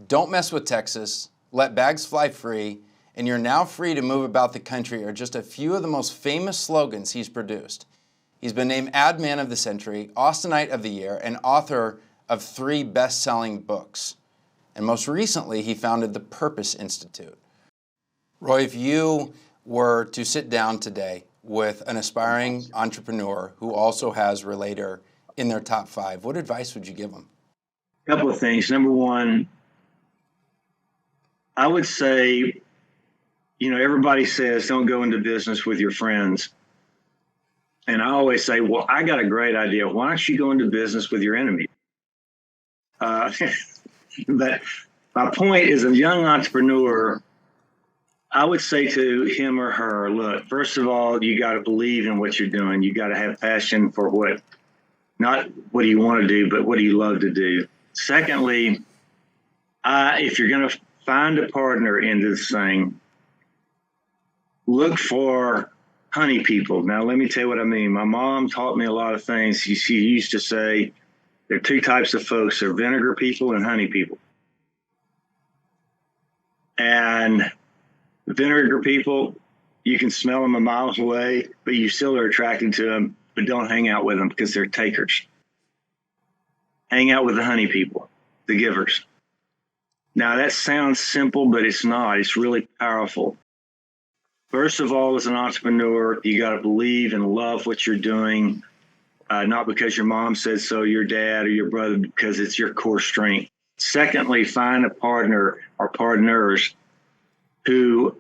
Don't mess with Texas, let bags fly free, and you're now free to move about the country are just a few of the most famous slogans he's produced. He's been named Ad Man of the Century, Austinite of the Year, and author of 3 best-selling books. And most recently, he founded the Purpose Institute. Roy, if you were to sit down today with an aspiring entrepreneur who also has Relator in their top 5, what advice would you give them? A couple of things. Number one, I would say, everybody says don't go into business with your friends. And I always say, well, I got a great idea. Why don't you go into business with your enemy? But my point is, a young entrepreneur, I would say to him or her, look, first of all, you got to believe in what you're doing. You got to have passion for not what do you want to do, but what do you love to do. Secondly, if you're going to find a partner in this thing, look for honey people. Now, let me tell you what I mean. My mom taught me a lot of things. She used to say there are 2 types of folks. There are vinegar people and honey people. And vinegar people, you can smell them a mile away, but you still are attracted to them, but don't hang out with them because they're takers. Hang out with the honey people, the givers. Now, that sounds simple, but it's not. It's really powerful. First of all, as an entrepreneur, you got to believe and love what you're doing, not because your mom said so, your dad or your brother, because it's your core strength. Secondly, find a partner or partners who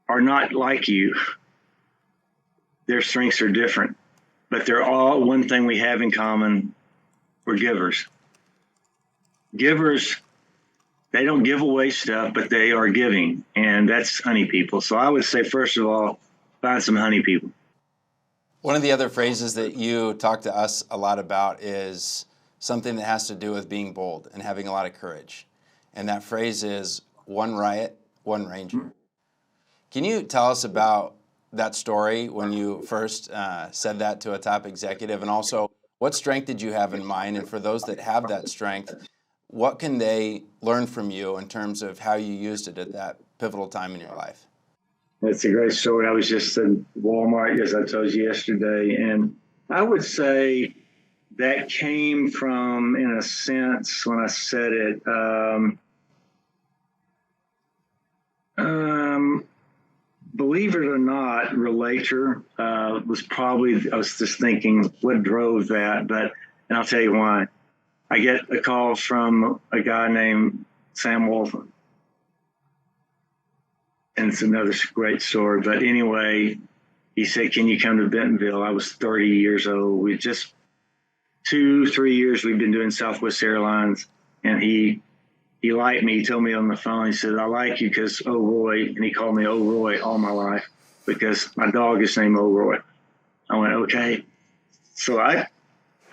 are not like you. Their strengths are different, but they're all one thing we have in common. We're givers. Givers, they don't give away stuff, but they are giving, and that's honey people. So I would say, first of all, find some honey people. One of the other phrases that you talk to us a lot about is something that has to do with being bold and having a lot of courage. And that phrase is one riot, one ranger. Can you tell us about that story when you first said that to a top executive? And also, what strength did you have in mind? And for those that have that strength, what can they learn from you in terms of how you used it at that pivotal time in your life? That's a great story. I was just in Walmart, as I told you yesterday, and I would say that came from, in a sense, when I said it, believe it or not, Relator was probably, I was just thinking what drove that, and I'll tell you why. I get a call from a guy named Sam Wolfen. And it's another great story. But anyway, he said, can you come to Bentonville? I was 30 years old. We just 2-3 years we've been doing Southwest Airlines. And he liked me. He told me on the phone, he said, I like you because Roy. And he called me Roy all my life because my dog is named Roy. I went, okay. So I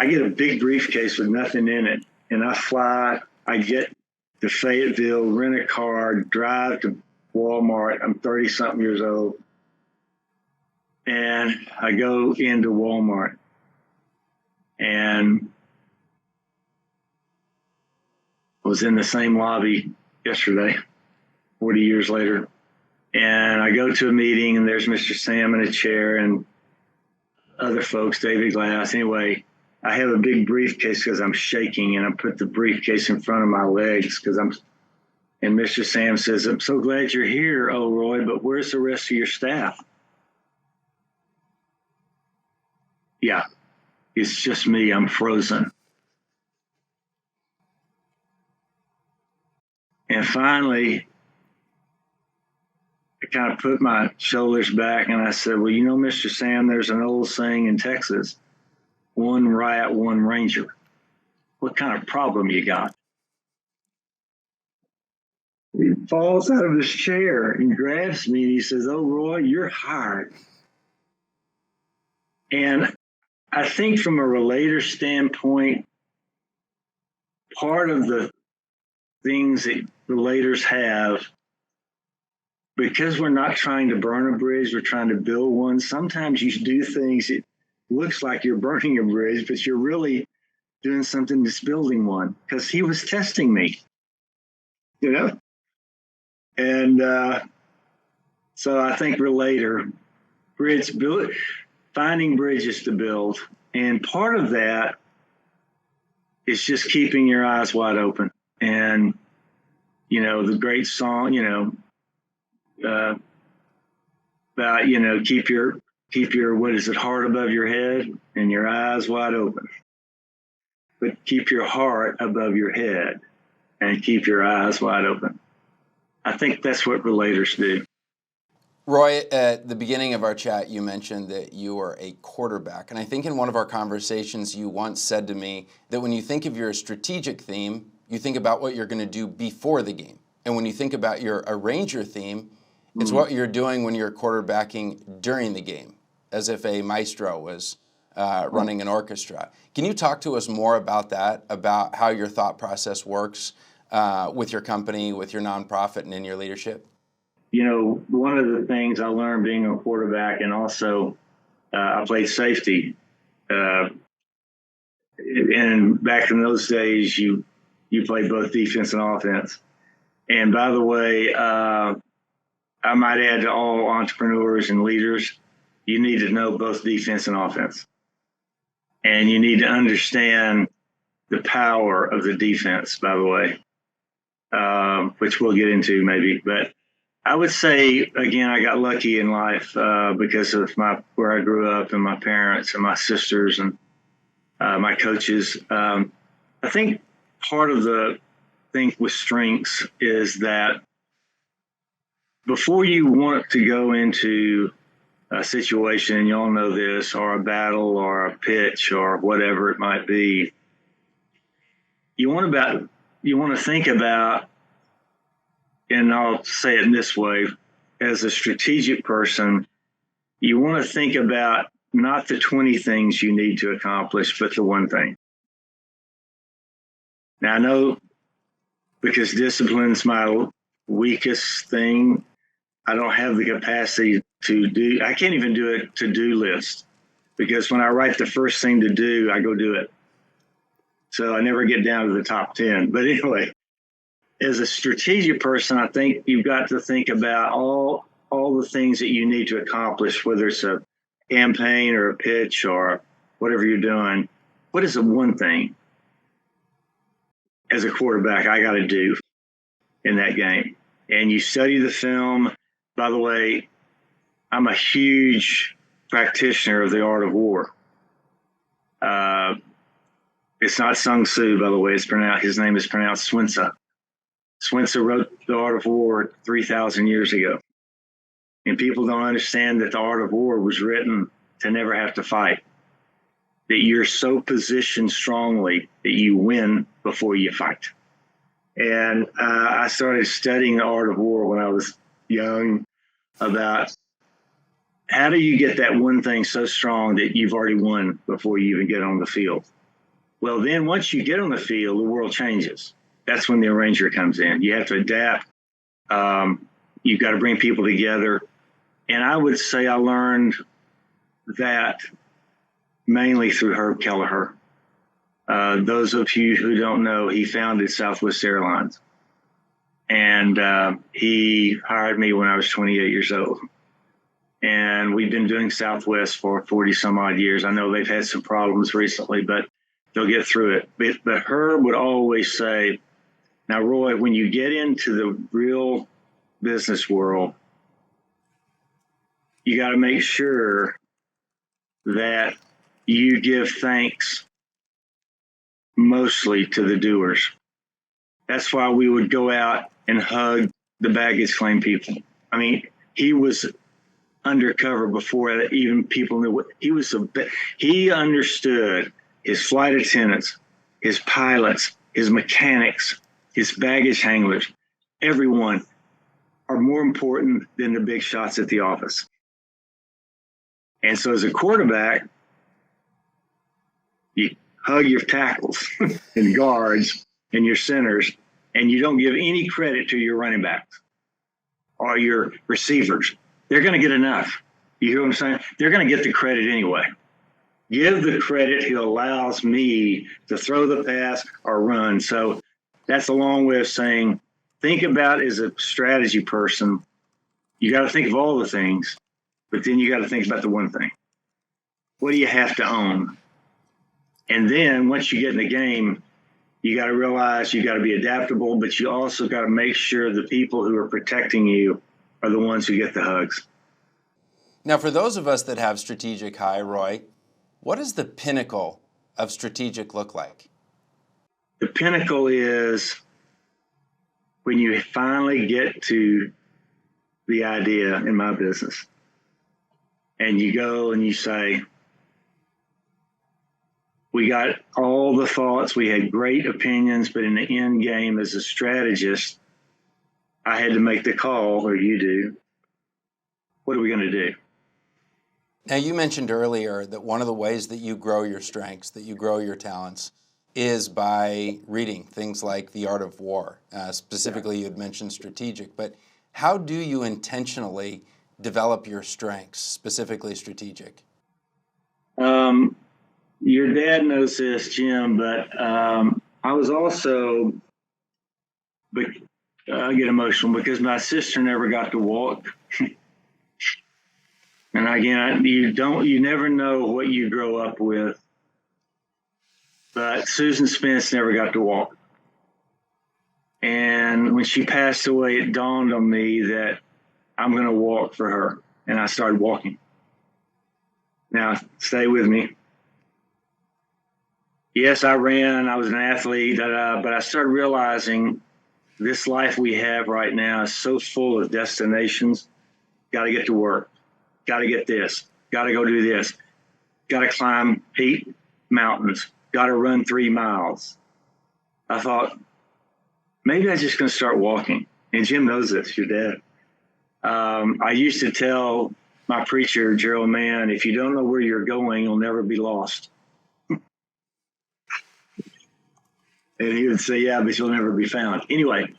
get a big briefcase with nothing in it. And I fly. I get to Fayetteville, rent a car, drive to Walmart. I'm 30-something years old. And I go into Walmart. And I was in the same lobby yesterday, 40 years later. And I go to a meeting, and there's Mr. Sam in a chair and other folks, David Glass. Anyway, I have a big briefcase because I'm shaking, and I put the briefcase in front of my legs because and Mr. Sam says, I'm so glad you're here, Roy, but where's the rest of your staff? Yeah, it's just me. I'm frozen. And finally, I kind of put my shoulders back and I said, well, Mr. Sam, there's an old saying in Texas, one riot, one ranger. What kind of problem you got? He falls out of his chair and grabs me and he says, Roy, you're hired. And I think from a Relator standpoint, part of the things that Relators have, because we're not trying to burn a bridge, we're trying to build one. Sometimes you do things, it looks like you're burning a bridge, but you're really doing something that's building one, because he was testing me, And so I think Relator, finding bridges to build. And part of that is just keeping your eyes wide open. And, the great song, about, keep your, heart above your head and your eyes wide open. But keep your heart above your head and keep your eyes wide open. I think that's what relators do. Roy, at the beginning of our chat, you mentioned that you are a quarterback. And I think in one of our conversations, you once said to me that when you think of your strategic theme, you think about what you're going to do before the game. And when you think about your arranger theme, it's what you're doing when you're quarterbacking during the game, as if a maestro was running an orchestra. Can you talk to us more about that, about how your thought process works with your company, with your nonprofit, and in your leadership? One of the things I learned being a quarterback, and also I played safety. And back in those days, you played both defense and offense. And by the way, I might add to all entrepreneurs and leaders, you need to know both defense and offense. And you need to understand the power of the defense, by the way, which we'll get into maybe. But I would say, again, I got lucky in life because of where I grew up and my parents and my sisters and my coaches. I think part of the thing with strengths is that before you want to go into a situation, and y'all know this, or a battle or a pitch or whatever it might be, you want to think about, and I'll say it in this way, as a strategic person, you want to think about not the 20 things you need to accomplish, but the one thing. Now, I know because discipline's my weakest thing, I don't have the capacity I can't even do a to-do list, because when I write the first thing to do, I go do it. So I never get down to the top 10. But anyway, as a strategic person, I think you've got to think about all the things that you need to accomplish, whether it's a campaign or a pitch or whatever you're doing. What is the one thing as a quarterback I got to do in that game? And you study the film. By the way, I'm a huge practitioner of the art of war. It's not Sun Tzu, by the way. His name is pronounced Sun Tzu. Sun Tzu wrote The Art of War 3,000 years ago. And people don't understand that the art of war was written to never have to fight. That you're so positioned strongly that you win before you fight. And I started studying the art of war when I was young, about how do you get that one thing so strong that you've already won before you even get on the field? Well, then once you get on the field, the world changes. That's when the arranger comes in. You have to adapt. You've got to bring people together. And I would say I learned that mainly through Herb Kelleher. Those of you who don't know, he founded Southwest Airlines. And he hired me when I was 28 years old. And we've been doing Southwest for 40 some odd years. I know they've had some problems recently, but they'll get through it. But Herb would always say, now, Roy, when you get into the real business world, you got to make sure that you give thanks mostly to the doers. That's why we would go out and hug the baggage claim people. I mean, he was undercover before even people knew what he was. He understood his flight attendants, his pilots, his mechanics, his baggage handlers, everyone are more important than the big shots at the office. And so as a quarterback, you hug your tackles and guards and your centers, and you don't give any credit to your running backs are your receivers. They're going to get enough. You hear what I'm saying? They're going to get the credit anyway. Give the credit who allows me to throw the pass or run. So that's a long way of saying, think about as a strategy person, you got to think of all the things, but then you got to think about the one thing. What do you have to own? And then once you get in the game, you got to realize you got to be adaptable, but you also got to make sure the people who are protecting you are the ones who get the hugs. Now, for those of us that have strategic high, Roy, what does the pinnacle of strategic look like? The pinnacle is when you finally get to the idea in my business and you go and you say, we got all the thoughts, we had great opinions, but in the end game as a strategist, I had to make the call, or you do. What are we going to do? Now, you mentioned earlier that one of the ways that you grow your strengths, that you grow your talents, is by reading things like The Art of War. Specifically, you had mentioned strategic, but how do you intentionally develop your strengths, specifically strategic? Your dad knows this, Jim, but I was also, I get emotional because my sister never got to walk. And again, you never know what you grow up with. But Susan Spence never got to walk. And when she passed away, it dawned on me that I'm going to walk for her. And I started walking. Now, stay with me. Yes, I ran. I was an athlete, but I started realizing this life we have right now is so full of destinations. Got to get to work. Got to get this. Got to go do this. Got to climb peak mountains. Got to run 3 miles. I thought, maybe I'm just going to start walking. And Jim knows this, your dad. I used to tell my preacher, Gerald Mann, if you don't know where you're going, you'll never be lost. And he would say, yeah, but you'll never be found. Anyway,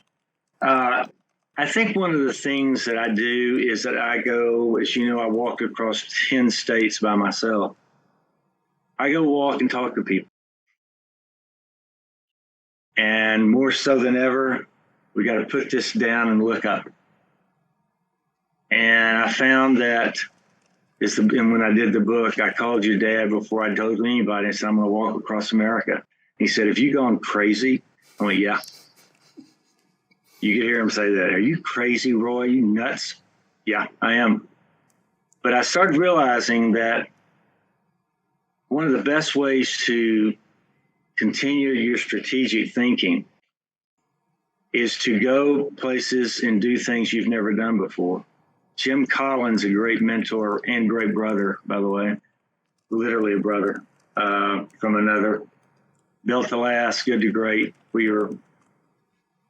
I think one of the things that I do is that I go, as you know, I walk across 10 states by myself. I go walk and talk to people. And more so than ever, we got to put this down and look up. And I found that and when I did the book, I called your dad before I told anybody. I said, I'm going to walk across America. He said, have you gone crazy? I went, yeah. You could hear him say that. Are you crazy, Roy? You nuts? Yeah, I am. But I started realizing that one of the best ways to continue your strategic thinking is to go places and do things you've never done before. Jim Collins, a great mentor and great brother, by the way, literally a brother from another, built to last, good to great.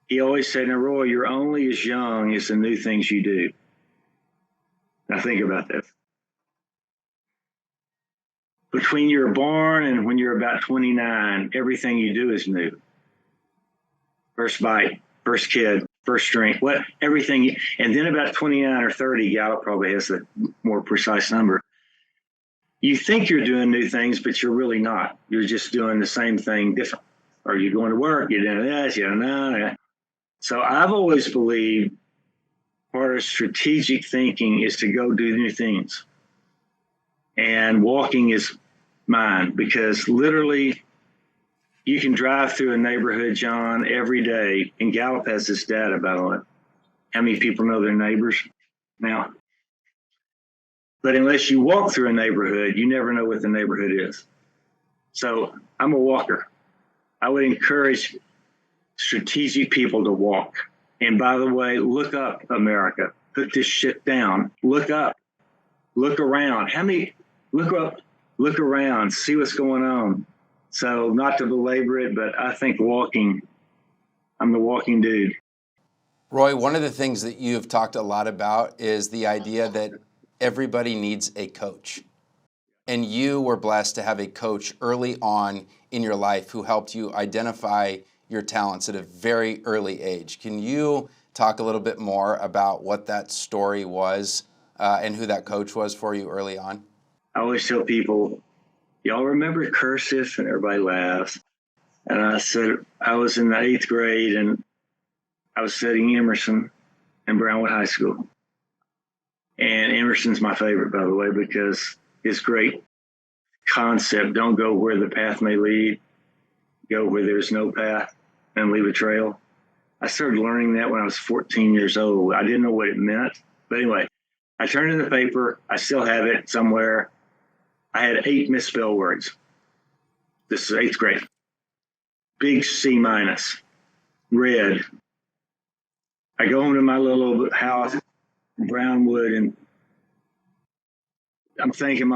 He always said, now, Roy, you're only as young as the new things you do. Now think about this. Between you're born and when you're about 29, everything you do is new. First bite, first kid, first drink, everything. And then about 29 or 30, Gallup probably has a more precise number. You think you're doing new things, but you're really not. You're just doing the same thing different. Or you're going to work, you're doing this, you don't know. So I've always believed part of strategic thinking is to go do new things. And walking is mine, because literally you can drive through a neighborhood, John, every day. And Gallup has this data, by the way. How many people know their neighbors now? But unless you walk through a neighborhood, you never know what the neighborhood is. So I'm a walker. I would encourage strategic people to walk. And by the way, look up, America. Put this shit down. Look up. Look around. Look up, look around, see what's going on. So not to belabor it, but I think I'm the walking dude. Roy, one of the things that you've talked a lot about is the idea that everybody needs a coach. And you were blessed to have a coach early on in your life who helped you identify your talents at a very early age. Can you talk a little bit more about what that story was and who that coach was for you early on? I always tell people, y'all remember cursive? And everybody laughs. And I said, I was in the 8th grade and I was studying Emerson in Brownwood High School. And Emerson's my favorite, by the way, because his great concept, don't go where the path may lead, go where there's no path and leave a trail. I started learning that when I was 14 years old. I didn't know what it meant. But anyway, I turned in the paper. I still have it somewhere. I had 8 misspelled words. This is 8th grade. Big C-, red. I go home to my little house in Brownwood, and I'm thinking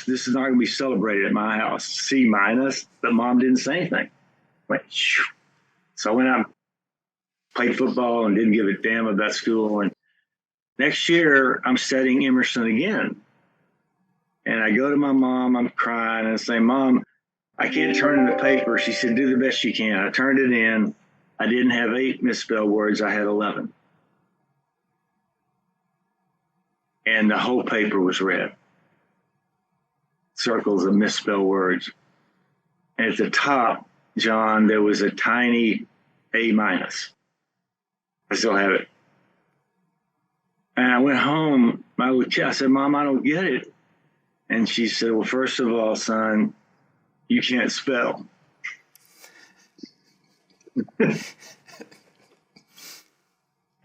this is not going to be celebrated at my house. C-, but Mom didn't say anything. So I went out and played football and didn't give a damn about school. And next year, I'm studying Emerson again. And I go to my mom, I'm crying, and I say, Mom, I can't turn in the paper. She said, do the best you can. I turned it in. I didn't have 8 misspelled words. I had 11. And the whole paper was red. Circles of misspelled words. And at the top, John, there was a tiny A-. I still have it. And I went home. I said, Mom, I don't get it. And she said, well, first of all, son, you can't spell.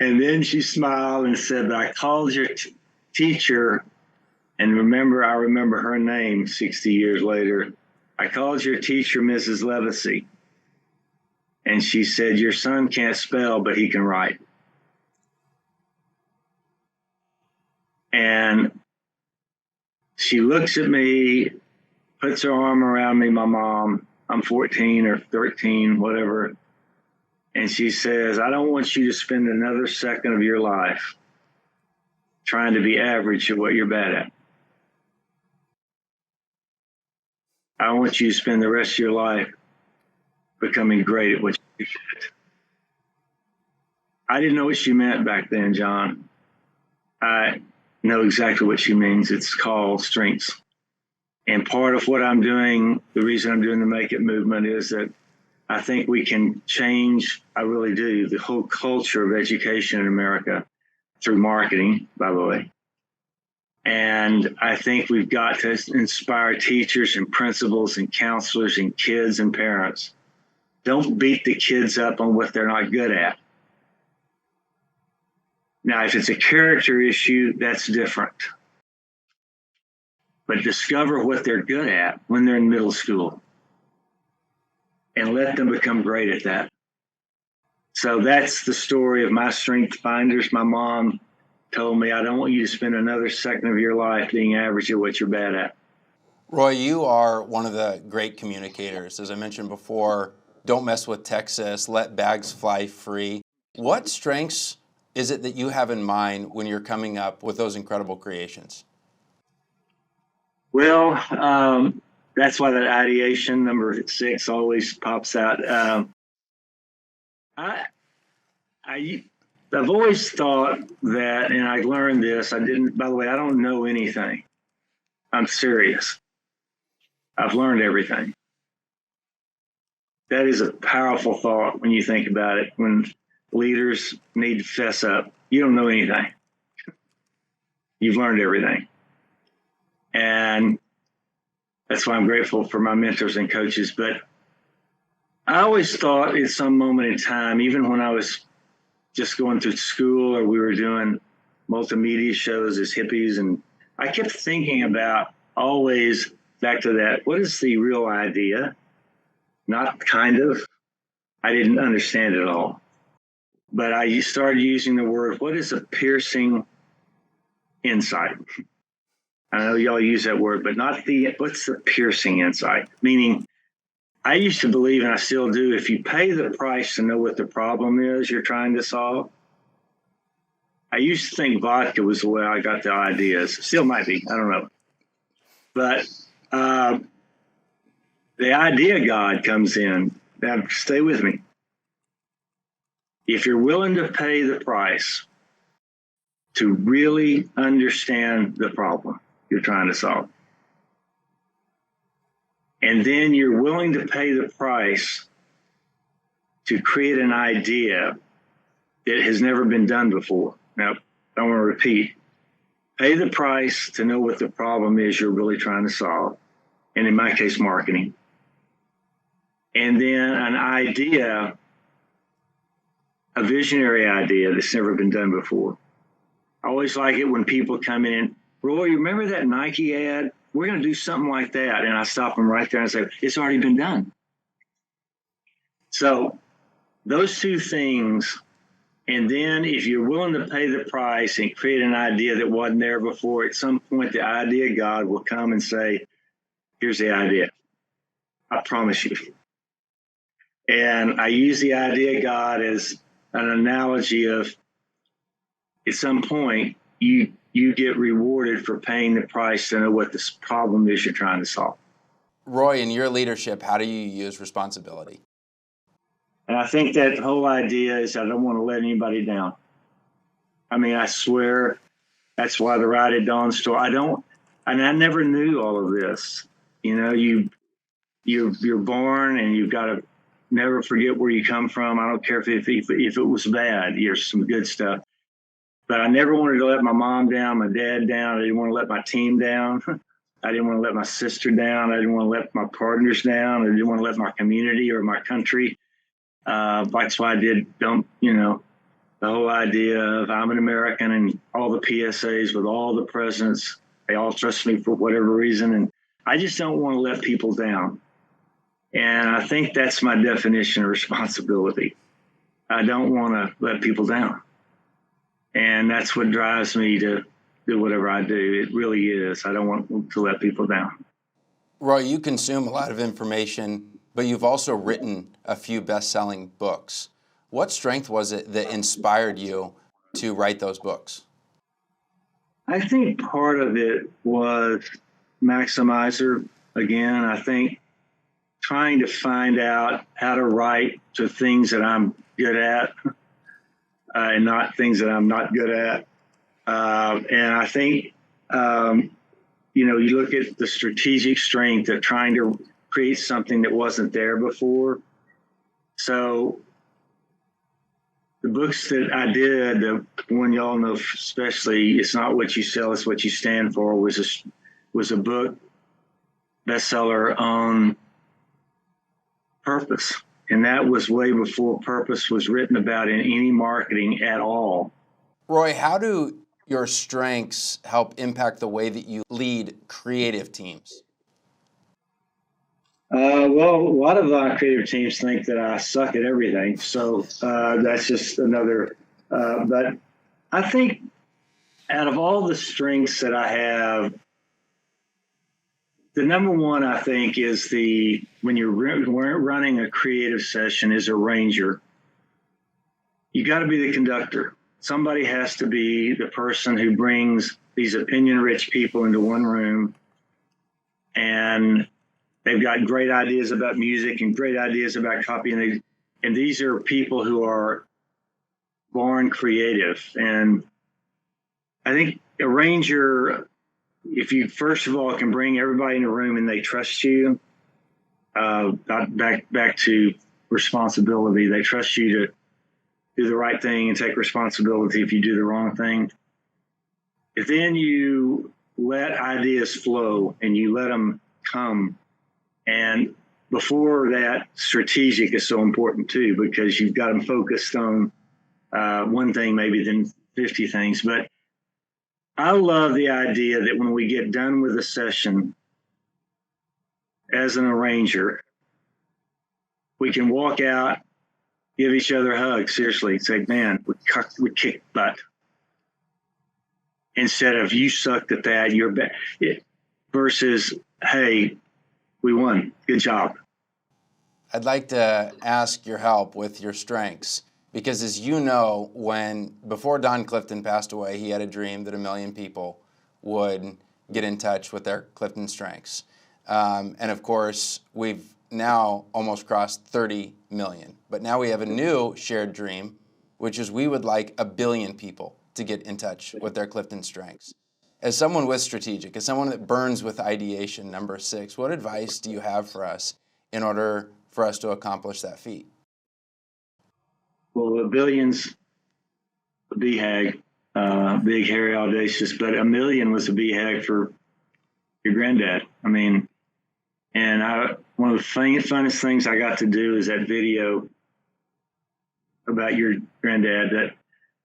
And then she smiled and said, but I called your teacher, and I remember her name 60 years later. I called your teacher, Mrs. Levacy, and she said, your son can't spell, but he can write. And she looks at me, puts her arm around me, my mom. I'm 14 or 13, whatever. And she says, I don't want you to spend another second of your life trying to be average at what you're bad at. I want you to spend the rest of your life becoming great at what you do. I didn't know what she meant back then, John. I know exactly what she means. It's called strengths. And part of what I'm doing, the reason I'm doing the Make It movement, is that I think we can change, I really do, the whole culture of education in America through marketing, by the way. And I think we've got to inspire teachers and principals and counselors and kids and parents. Don't beat the kids up on what they're not good at. Now, if it's a character issue, that's different. But discover what they're good at when they're in middle school and let them become great at that. So that's the story of my strength finders. My mom told me, I don't want you to spend another second of your life being average at what you're bad at. Roy, you are one of the great communicators. As I mentioned before, don't mess with Texas, let bags fly free. What strengths is it that you have in mind when you're coming up with those incredible creations? Well, that's why that ideation number 6 always pops out. I've always thought that, and I learned this, by the way, I don't know anything. I'm serious. I've learned everything. That is a powerful thought when you think about it. When leaders need to fess up, you don't know anything. You've learned everything. And that's why I'm grateful for my mentors and coaches. But I always thought at some moment in time, even when I was just going through school or we were doing multimedia shows as hippies, and I kept thinking about always back to that, what is the real idea? Not kind of. I didn't understand it all. But I started using the word, what is a piercing insight? I know y'all use that word, but what's the piercing insight? Meaning, I used to believe, and I still do, if you pay the price to know what the problem is you're trying to solve. I used to think vodka was the way I got the ideas. Still might be, I don't know. But the idea God comes in. Now, stay with me. if you're willing to pay the price to really understand the problem you're trying to solve, and then you're willing to pay the price to create an idea that has never been done before. Now, I want to repeat, pay the price to know what the problem is you're really trying to solve, and in my case, marketing. And then an idea, a visionary idea that's never been done before. I always like it when people come in, Roy, you remember that Nike ad? We're going to do something like that. And I stop them right there and say, it's already been done. So those two things. And then if you're willing to pay the price and create an idea that wasn't there before, at some point, the idea God will come and say, here's the idea. I promise you. And I use the idea God as an analogy of, at some point, you get rewarded for paying the price to know what this problem is you're trying to solve. Roy, in your leadership, how do you use responsibility? And I think that whole idea is I don't want to let anybody down. I mean, I swear that's why the Ride at Dawn store, I never knew all of this. You know, you're born and you've got to never forget where you come from. I don't care if it was bad, there's some good stuff. But I never wanted to let my mom down, my dad down. I didn't want to let my team down. I didn't want to let my sister down. I didn't want to let my partners down. I didn't want to let my community or my country. That's why I did, the whole idea of I'm an American and all the PSAs with all the presidents. They all trust me for whatever reason. And I just don't want to let people down. And I think that's my definition of responsibility. I don't want to let people down. And that's what drives me to do whatever I do. It really is. I don't want to let people down. Roy, you consume a lot of information, but you've also written a few best-selling books. What strength was it that inspired you to write those books? I think part of it was maximizer. Again, I think trying to find out how to write to things that I'm good at. And not things that I'm not good at. And I think, you look at the strategic strength of trying to create something that wasn't there before. So the books that I did, the one y'all know especially, It's Not What You Sell, It's What You Stand For, was a book bestseller on purpose. And that was way before purpose was written about in any marketing at all. Roy, how do your strengths help impact the way that you lead creative teams? Well, a lot of our creative teams think that I suck at everything. So that's just another. But I think out of all the strengths that I have, the number one, I think, is when you're running a creative session as a ranger, you got to be the conductor. Somebody has to be the person who brings these opinion-rich people into one room, and they've got great ideas about music and great ideas about copy, and these are people who are born creative. And I think a ranger, if you, first of all, can bring everybody in the room and they trust you, back to responsibility. They trust you to do the right thing and take responsibility if you do the wrong thing. If then you let ideas flow and you let them come, and before that, strategic is so important too, because you've got them focused on one thing maybe than 50 things. But I love the idea that when we get done with a session as an arranger, we can walk out, give each other a hug, seriously, say, man, we kicked butt. Instead of you sucked at that, you're bad. Versus, hey, we won, good job. I'd like to ask your help with your strengths, because as you know, before Don Clifton passed away, he had a dream that 1 million people would get in touch with their CliftonStrengths. And of course, we've now almost crossed 30 million. But now we have a new shared dream which is we would like 1 billion people to get in touch with their Clifton Strengths. As someone with strategic, as someone that burns with ideation, number 6, what advice do you have for us in order for us to accomplish that feat? Well, 1 billion's a BHAG, big, hairy, audacious, but 1 million was a BHAG for your granddad. I mean, and one of the funnest things I got to do is that video about your granddad that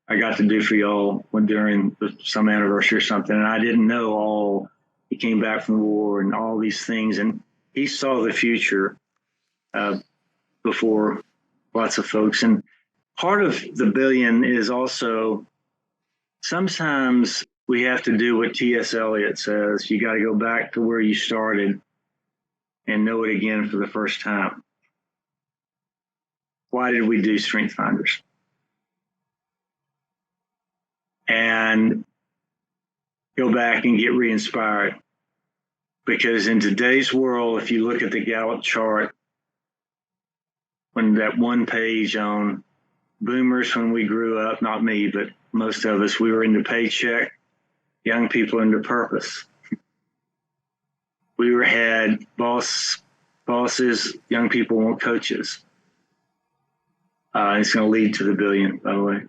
I got to do for y'all during some anniversary or something. And I didn't know he came back from the war and all these things. And he saw the future before lots of folks. And part of the billion is also sometimes we have to do what T.S. Eliot says. You got to go back to where you started and know it again for the first time. Why did we do Strength Finders? And go back and get re-inspired. Because in today's world, if you look at the Gallup chart, when that one page on boomers, when we grew up, not me, but most of us, we were into paycheck, young people into purpose. We had bosses, young people want coaches. It's going to lead to the billion, by the way.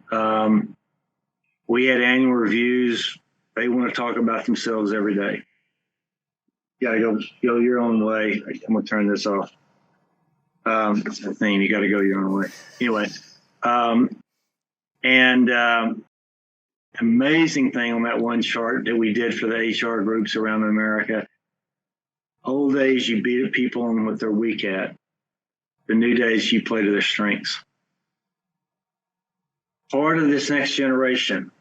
We had annual reviews. They want to talk about themselves every day. You got to go your own way. I'm going to turn this off. It's the thing. You got to go your own way. Anyway, amazing thing on that one chart that we did for the HR groups around America. Old days, you beat people on what they're weak at. The new days, you play to their strengths. Part of this next generation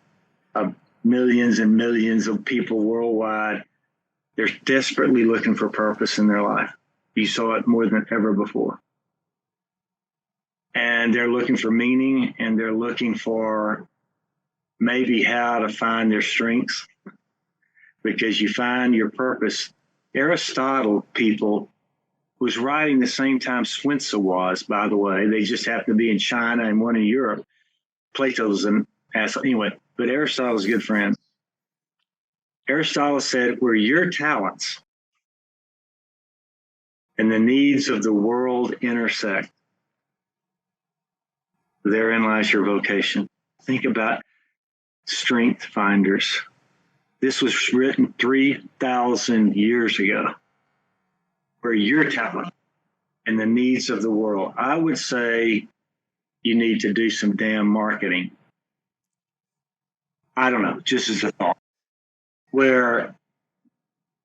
of millions and millions of people worldwide, they're desperately looking for purpose in their life. You saw it more than ever before. And they're looking for meaning, and they're looking for maybe how to find their strengths, because you find your purpose. Aristotle people was writing the same time Swinza was, by the way. They just happened to be in China and one in Europe. Plato's an asshole. Anyway, but Aristotle's a good friend. Aristotle said, where your talents and the needs of the world intersect, therein lies your vocation. Think about Strength Finders. This was written 3,000 years ago. Where your talent and the needs of the world. I would say you need to do some damn marketing. I don't know, just as a thought. Where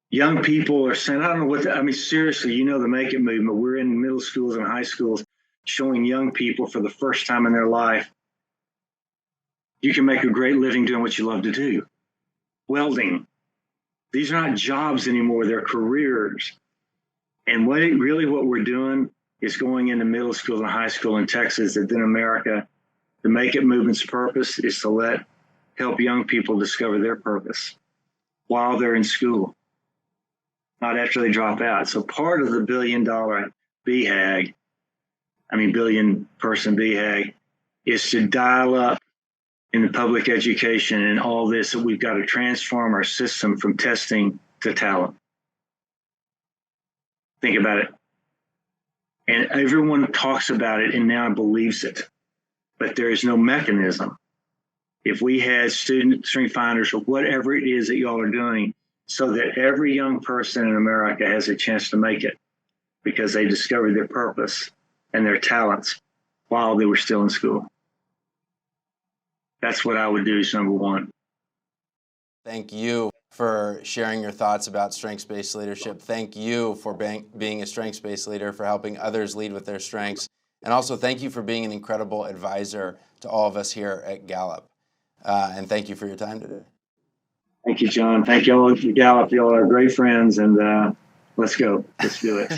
young people are saying, I don't know what, seriously, the Make It movement. We're in middle schools and high schools showing young people for the first time in their life, you can make a great living doing what you love to do. Welding. These are not jobs anymore, they're careers. And what we're doing is going into middle school and high school in Texas and in America. The Make It movement's purpose is to help young people discover their purpose while they're in school, not after they drop out. So part of the $1 billion BHAG, billion person BHAG, is to dial up in the public education and all this, that we've got to transform our system from testing to talent. Think about it. And everyone talks about it and now believes it, but there is no mechanism. If we had student Strength Finders or whatever it is that y'all are doing, so that every young person in America has a chance to make it because they discovered their purpose and their talents while they were still in school. That's what I would do as number one. Thank you for sharing your thoughts about strengths-based leadership. Thank you for being a strengths-based leader, for helping others lead with their strengths. And also thank you for being an incredible advisor to all of us here at Gallup. And thank you for your time today. Thank you, John. Thank you all at Gallup. You all are great friends, and let's go. Let's do it.